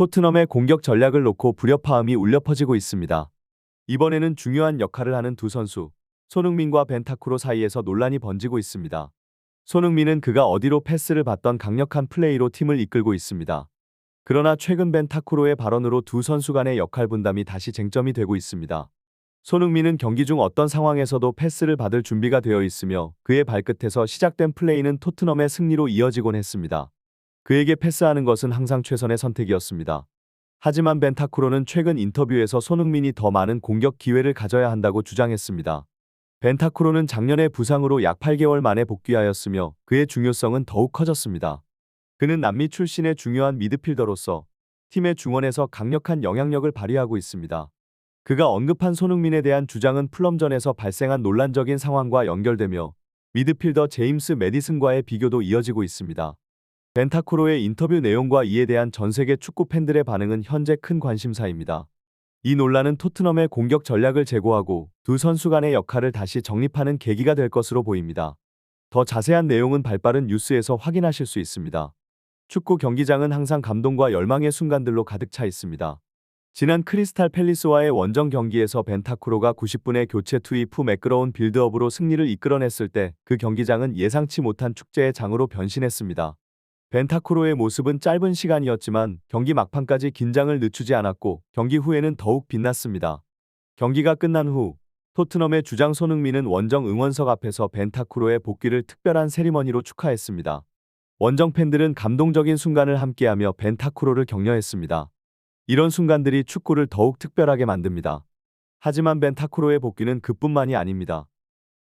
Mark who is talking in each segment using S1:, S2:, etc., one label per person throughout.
S1: 토트넘의 공격 전략을 놓고 불협화음이 울려 퍼지고 있습니다. 이번에는 중요한 역할을 하는 두 선수, 손흥민과 벤타쿠르 사이에서 논란이 번지고 있습니다. 손흥민은 그가 어디로 패스를 받던 강력한 플레이로 팀을 이끌고 있습니다. 그러나 최근 벤타쿠르의 발언으로 두 선수 간의 역할 분담이 다시 쟁점이 되고 있습니다. 손흥민은 경기 중 어떤 상황에서도 패스를 받을 준비가 되어 있으며 그의 발끝에서 시작된 플레이는 토트넘의 승리로 이어지곤 했습니다. 그에게 패스하는 것은 항상 최선의 선택이었습니다. 하지만 벤타쿠르는 최근 인터뷰에서 손흥민이 더 많은 공격 기회를 가져야 한다고 주장했습니다. 벤타쿠르는 작년에 부상으로 약 8개월 만에 복귀하였으며 그의 중요성은 더욱 커졌습니다. 그는 남미 출신의 중요한 미드필더로서 팀의 중원에서 강력한 영향력을 발휘하고 있습니다. 그가 언급한 손흥민에 대한 주장은 풀럼전에서 발생한 논란적인 상황과 연결되며 미드필더 제임스 매디슨과의 비교도 이어지고 있습니다. 벤타쿠르의 인터뷰 내용과 이에 대한 전 세계 축구 팬들의 반응은 현재 큰 관심사입니다. 이 논란은 토트넘의 공격 전략을 재고하고 두 선수 간의 역할을 다시 정립하는 계기가 될 것으로 보입니다. 더 자세한 내용은 발빠른 뉴스에서 확인하실 수 있습니다. 축구 경기장은 항상 감동과 열망의 순간들로 가득 차 있습니다. 지난 크리스탈 팰리스와의 원정 경기에서 벤타쿠르가 90분의 교체 투입 후 매끄러운 빌드업으로 승리를 이끌어냈을 때 그 경기장은 예상치 못한 축제의 장으로 변신했습니다. 벤타쿠르의 모습은 짧은 시간이었지만 경기 막판까지 긴장을 늦추지 않았고 경기 후에는 더욱 빛났습니다. 경기가 끝난 후 토트넘의 주장 손흥민은 원정 응원석 앞에서 벤타쿠르의 복귀를 특별한 세리머니로 축하했습니다. 원정 팬들은 감동적인 순간을 함께하며 벤타쿠르를 격려했습니다. 이런 순간들이 축구를 더욱 특별하게 만듭니다. 하지만 벤타쿠르의 복귀는 그뿐만이 아닙니다.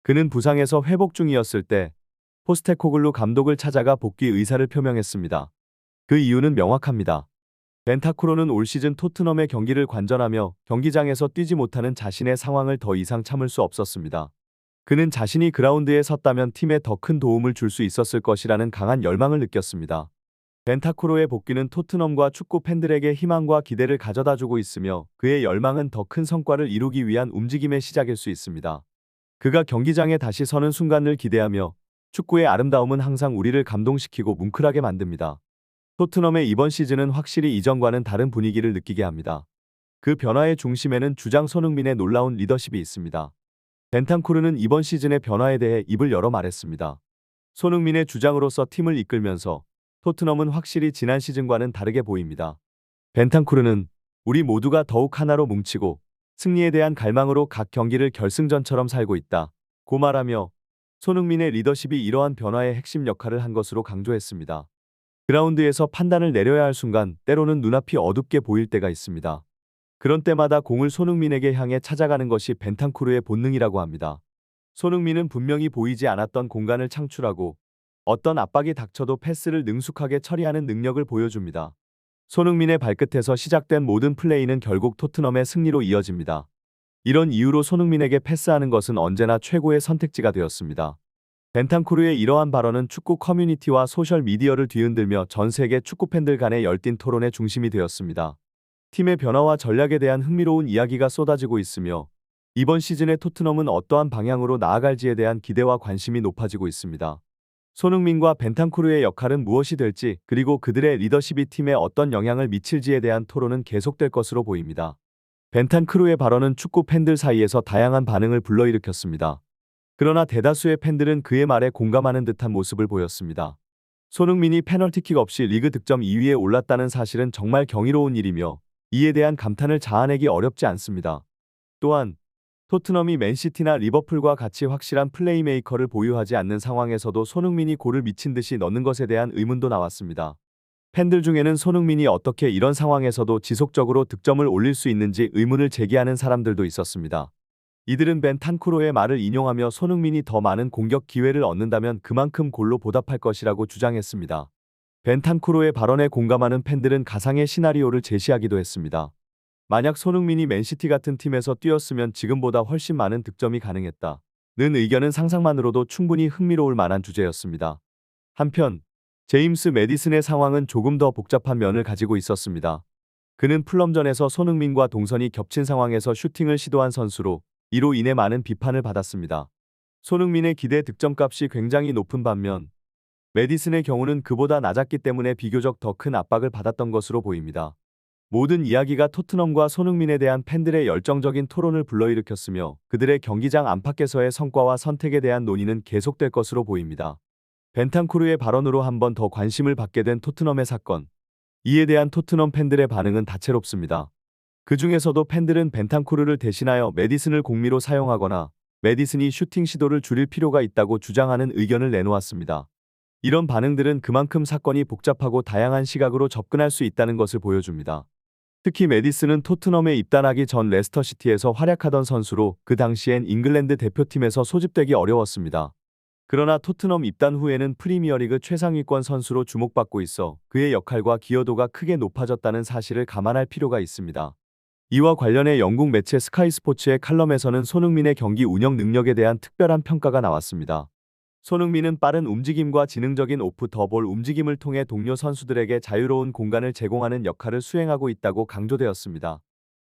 S1: 그는 부상에서 회복 중이었을 때 포스테코글루 감독을 찾아가 복귀 의사를 표명했습니다. 그 이유는 명확합니다. 벤타쿠르는 올 시즌 토트넘의 경기를 관전하며 경기장에서 뛰지 못하는 자신의 상황을 더 이상 참을 수 없었습니다. 그는 자신이 그라운드에 섰다면 팀에 더 큰 도움을 줄 수 있었을 것이라는 강한 열망을 느꼈습니다. 벤타쿠르의 복귀는 토트넘과 축구 팬들에게 희망과 기대를 가져다주고 있으며 그의 열망은 더 큰 성과를 이루기 위한 움직임의 시작일 수 있습니다. 그가 경기장에 다시 서는 순간을 기대하며 축구의 아름다움은 항상 우리를 감동시키고 뭉클하게 만듭니다. 토트넘의 이번 시즌은 확실히 이전과는 다른 분위기를 느끼게 합니다. 그 변화의 중심에는 주장 손흥민의 놀라운 리더십이 있습니다. 벤탄쿠르는 이번 시즌의 변화에 대해 입을 열어 말했습니다. 손흥민의 주장으로서 팀을 이끌면서 토트넘은 확실히 지난 시즌과는 다르게 보입니다. 벤탄쿠르는 우리 모두가 더욱 하나로 뭉치고 승리에 대한 갈망으로 각 경기를 결승전처럼 살고 있다 고 말하며 손흥민의 리더십이 이러한 변화의 핵심 역할을 한 것으로 강조했습니다. 그라운드에서 판단을 내려야 할 순간 때로는 눈앞이 어둡게 보일 때가 있습니다. 그런 때마다 공을 손흥민에게 향해 찾아가는 것이 벤탄쿠르의 본능이라고 합니다. 손흥민은 분명히 보이지 않았던 공간을 창출하고 어떤 압박이 닥쳐도 패스를 능숙하게 처리하는 능력을 보여줍니다. 손흥민의 발끝에서 시작된 모든 플레이는 결국 토트넘의 승리로 이어집니다. 이런 이유로 손흥민에게 패스하는 것은 언제나 최고의 선택지가 되었습니다. 벤탄쿠르의 이러한 발언은 축구 커뮤니티와 소셜미디어를 뒤흔들며 전 세계 축구 팬들 간의 열띤 토론의 중심이 되었습니다. 팀의 변화와 전략에 대한 흥미로운 이야기가 쏟아지고 있으며 이번 시즌의 토트넘은 어떠한 방향으로 나아갈지에 대한 기대와 관심이 높아지고 있습니다. 손흥민과 벤탄쿠르의 역할은 무엇이 될지 그리고 그들의 리더십이 팀에 어떤 영향을 미칠지에 대한 토론은 계속될 것으로 보입니다. 벤탄쿠르의 발언은 축구 팬들 사이에서 다양한 반응을 불러일으켰습니다. 그러나 대다수의 팬들은 그의 말에 공감하는 듯한 모습을 보였습니다. 손흥민이 페널티킥 없이 리그 득점 2위에 올랐다는 사실은 정말 경이로운 일이며 이에 대한 감탄을 자아내기 어렵지 않습니다. 또한 토트넘이 맨시티나 리버풀과 같이 확실한 플레이메이커를 보유하지 않는 상황에서도 손흥민이 골을 미친 듯이 넣는 것에 대한 의문도 나왔습니다. 팬들 중에는 손흥민이 어떻게 이런 상황에서도 지속적으로 득점을 올릴 수 있는지 의문을 제기하는 사람들도 있었습니다. 이들은 벤탄쿠르의 말을 인용하며 손흥민이 더 많은 공격 기회를 얻는다면 그만큼 골로 보답할 것이라고 주장했습니다. 벤탄쿠르의 발언에 공감하는 팬들은 가상의 시나리오를 제시하기도 했습니다. 만약 손흥민이 맨시티 같은 팀에서 뛰었으면 지금보다 훨씬 많은 득점이 가능했다는 의견은 상상만으로도 충분히 흥미로울 만한 주제였습니다. 한편 제임스 매디슨의 상황은 조금 더 복잡한 면을 가지고 있었습니다. 그는 풀럼전에서 손흥민과 동선이 겹친 상황에서 슈팅을 시도한 선수로 이로 인해 많은 비판을 받았습니다. 손흥민의 기대 득점값이 굉장히 높은 반면 매디슨의 경우는 그보다 낮았기 때문에 비교적 더 큰 압박을 받았던 것으로 보입니다. 모든 이야기가 토트넘과 손흥민에 대한 팬들의 열정적인 토론을 불러일으켰으며 그들의 경기장 안팎에서의 성과와 선택에 대한 논의는 계속될 것으로 보입니다. 벤탄쿠르의 발언으로 한 번 더 관심을 받게 된 토트넘의 사건. 이에 대한 토트넘 팬들의 반응은 다채롭습니다. 그 중에서도 팬들은 벤탄쿠르를 대신하여 메디슨을 공미로 사용하거나 메디슨이 슈팅 시도를 줄일 필요가 있다고 주장하는 의견을 내놓았습니다. 이런 반응들은 그만큼 사건이 복잡하고 다양한 시각으로 접근할 수 있다는 것을 보여줍니다. 특히 메디슨은 토트넘에 입단하기 전 레스터시티에서 활약하던 선수로 그 당시엔 잉글랜드 대표팀에서 소집되기 어려웠습니다. 그러나 토트넘 입단 후에는 프리미어리그 최상위권 선수로 주목받고 있어 그의 역할과 기여도가 크게 높아졌다는 사실을 감안할 필요가 있습니다. 이와 관련해 영국 매체 스카이 스포츠의 칼럼에서는 손흥민의 경기 운영 능력에 대한 특별한 평가가 나왔습니다. 손흥민은 빠른 움직임과 지능적인 오프 더 볼 움직임을 통해 동료 선수들에게 자유로운 공간을 제공하는 역할을 수행하고 있다고 강조되었습니다.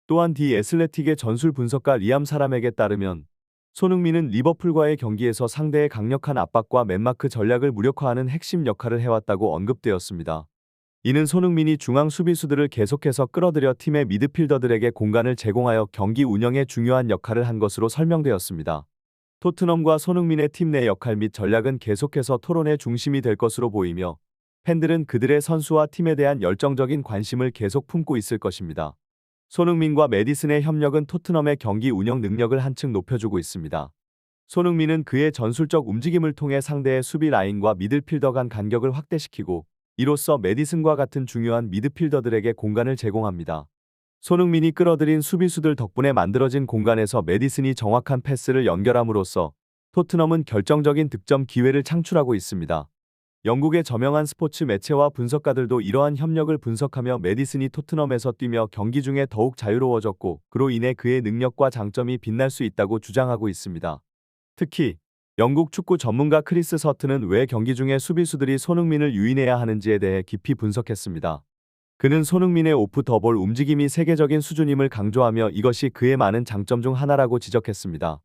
S1: 또한 디 애슬레틱의 전술 분석가 리암 사람에게 따르면 손흥민은 리버풀과의 경기에서 상대의 강력한 압박과 맨마크 전략을 무력화하는 핵심 역할을 해왔다고 언급되었습니다. 이는 손흥민이 중앙 수비수들을 계속해서 끌어들여 팀의 미드필더들에게 공간을 제공하여 경기 운영에 중요한 역할을 한 것으로 설명되었습니다. 토트넘과 손흥민의 팀 내 역할 및 전략은 계속해서 토론의 중심이 될 것으로 보이며 팬들은 그들의 선수와 팀에 대한 열정적인 관심을 계속 품고 있을 것입니다. 손흥민과 메디슨의 협력은 토트넘의 경기 운영 능력을 한층 높여주고 있습니다. 손흥민은 그의 전술적 움직임을 통해 상대의 수비 라인과 미들필더 간 간격을 확대시키고 이로써 메디슨과 같은 중요한 미드필더들에게 공간을 제공합니다. 손흥민이 끌어들인 수비수들 덕분에 만들어진 공간에서 메디슨이 정확한 패스를 연결함으로써 토트넘은 결정적인 득점 기회를 창출하고 있습니다. 영국의 저명한 스포츠 매체와 분석가들도 이러한 협력을 분석하며 메디슨이 토트넘에서 뛰며 경기 중에 더욱 자유로워졌고 그로 인해 그의 능력과 장점이 빛날 수 있다고 주장하고 있습니다. 특히 영국 축구 전문가 크리스 서튼은 왜 경기 중에 수비수들이 손흥민을 유인해야 하는지에 대해 깊이 분석했습니다. 그는 손흥민의 오프 더 볼 움직임이 세계적인 수준임을 강조하며 이것이 그의 많은 장점 중 하나라고 지적했습니다.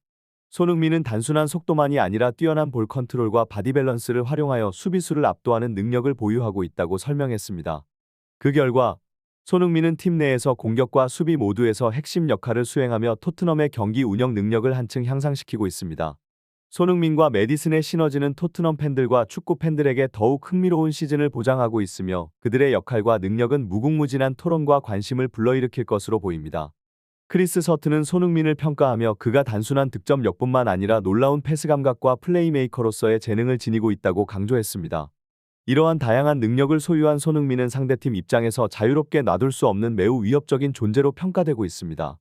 S1: 손흥민은 단순한 속도만이 아니라 뛰어난 볼 컨트롤과 바디 밸런스를 활용하여 수비수를 압도하는 능력을 보유하고 있다고 설명했습니다. 그 결과 손흥민은 팀 내에서 공격과 수비 모두에서 핵심 역할을 수행하며 토트넘의 경기 운영 능력을 한층 향상시키고 있습니다. 손흥민과 메디슨의 시너지는 토트넘 팬들과 축구 팬들에게 더욱 흥미로운 시즌을 보장하고 있으며 그들의 역할과 능력은 무궁무진한 토론과 관심을 불러일으킬 것으로 보입니다. 크리스 서튼은 손흥민을 평가하며 그가 단순한 득점력뿐만 아니라 놀라운 패스 감각과 플레이메이커로서의 재능을 지니고 있다고 강조했습니다. 이러한 다양한 능력을 소유한 손흥민은 상대팀 입장에서 자유롭게 놔둘 수 없는 매우 위협적인 존재로 평가되고 있습니다.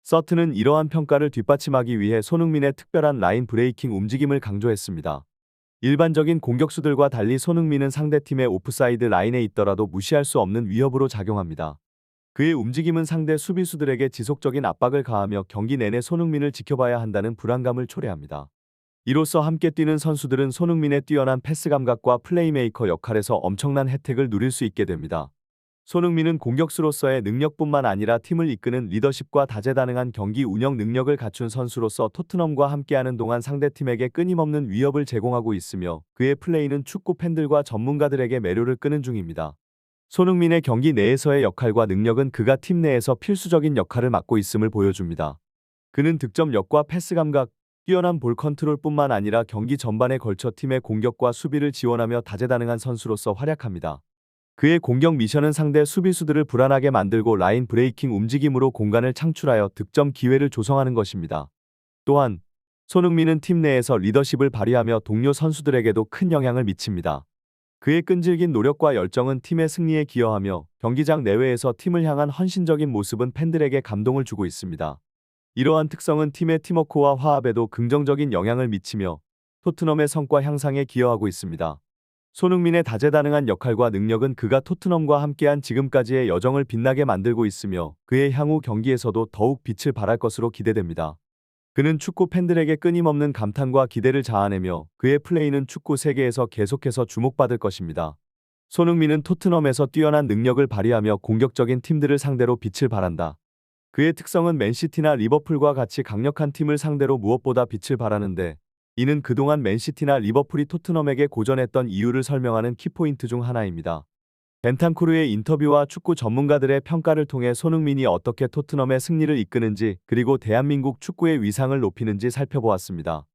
S1: 서튼은 이러한 평가를 뒷받침하기 위해 손흥민의 특별한 라인 브레이킹 움직임을 강조했습니다. 일반적인 공격수들과 달리 손흥민은 상대팀의 오프사이드 라인에 있더라도 무시할 수 없는 위협으로 작용합니다. 그의 움직임은 상대 수비수들에게 지속적인 압박을 가하며 경기 내내 손흥민을 지켜봐야 한다는 불안감을 초래합니다. 이로써 함께 뛰는 선수들은 손흥민의 뛰어난 패스 감각과 플레이메이커 역할에서 엄청난 혜택을 누릴 수 있게 됩니다. 손흥민은 공격수로서의 능력뿐만 아니라 팀을 이끄는 리더십과 다재다능한 경기 운영 능력을 갖춘 선수로서 토트넘과 함께하는 동안 상대팀에게 끊임없는 위협을 제공하고 있으며 그의 플레이는 축구 팬들과 전문가들에게 매료를 끄는 중입니다. 손흥민의 경기 내에서의 역할과 능력은 그가 팀 내에서 필수적인 역할을 맡고 있음을 보여줍니다. 그는 득점력과 패스 감각, 뛰어난 볼 컨트롤뿐만 아니라 경기 전반에 걸쳐 팀의 공격과 수비를 지원하며 다재다능한 선수로서 활약합니다. 그의 공격 미션은 상대 수비수들을 불안하게 만들고 라인 브레이킹 움직임으로 공간을 창출하여 득점 기회를 조성하는 것입니다. 또한 손흥민은 팀 내에서 리더십을 발휘하며 동료 선수들에게도 큰 영향을 미칩니다. 그의 끈질긴 노력과 열정은 팀의 승리에 기여하며 경기장 내외에서 팀을 향한 헌신적인 모습은 팬들에게 감동을 주고 있습니다. 이러한 특성은 팀의 팀워크와 화합에도 긍정적인 영향을 미치며 토트넘의 성과 향상에 기여하고 있습니다. 손흥민의 다재다능한 역할과 능력은 그가 토트넘과 함께한 지금까지의 여정을 빛나게 만들고 있으며 그의 향후 경기에서도 더욱 빛을 발할 것으로 기대됩니다. 그는 축구 팬들에게 끊임없는 감탄과 기대를 자아내며 그의 플레이는 축구 세계에서 계속해서 주목받을 것입니다. 손흥민은 토트넘에서 뛰어난 능력을 발휘하며 공격적인 팀들을 상대로 빛을 발한다. 그의 특성은 맨시티나 리버풀과 같이 강력한 팀을 상대로 무엇보다 빛을 발하는데 이는 그동안 맨시티나 리버풀이 토트넘에게 고전했던 이유를 설명하는 키포인트 중 하나입니다. 벤탄쿠르의 인터뷰와 축구 전문가들의 평가를 통해 손흥민이 어떻게 토트넘의 승리를 이끄는지 그리고 대한민국 축구의 위상을 높이는지 살펴보았습니다.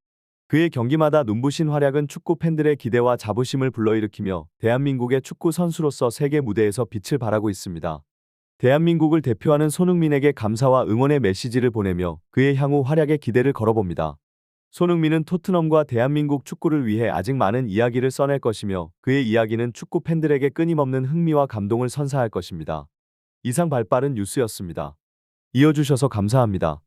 S1: 그의 경기마다 눈부신 활약은 축구 팬들의 기대와 자부심을 불러일으키며 대한민국의 축구 선수로서 세계 무대에서 빛을 발하고 있습니다. 대한민국을 대표하는 손흥민에게 감사와 응원의 메시지를 보내며 그의 향후 활약에 기대를 걸어봅니다. 손흥민은 토트넘과 대한민국 축구를 위해 아직 많은 이야기를 써낼 것이며 그의 이야기는 축구 팬들에게 끊임없는 흥미와 감동을 선사할 것입니다. 이상 발빠른 뉴스였습니다. 이어주셔서 감사합니다.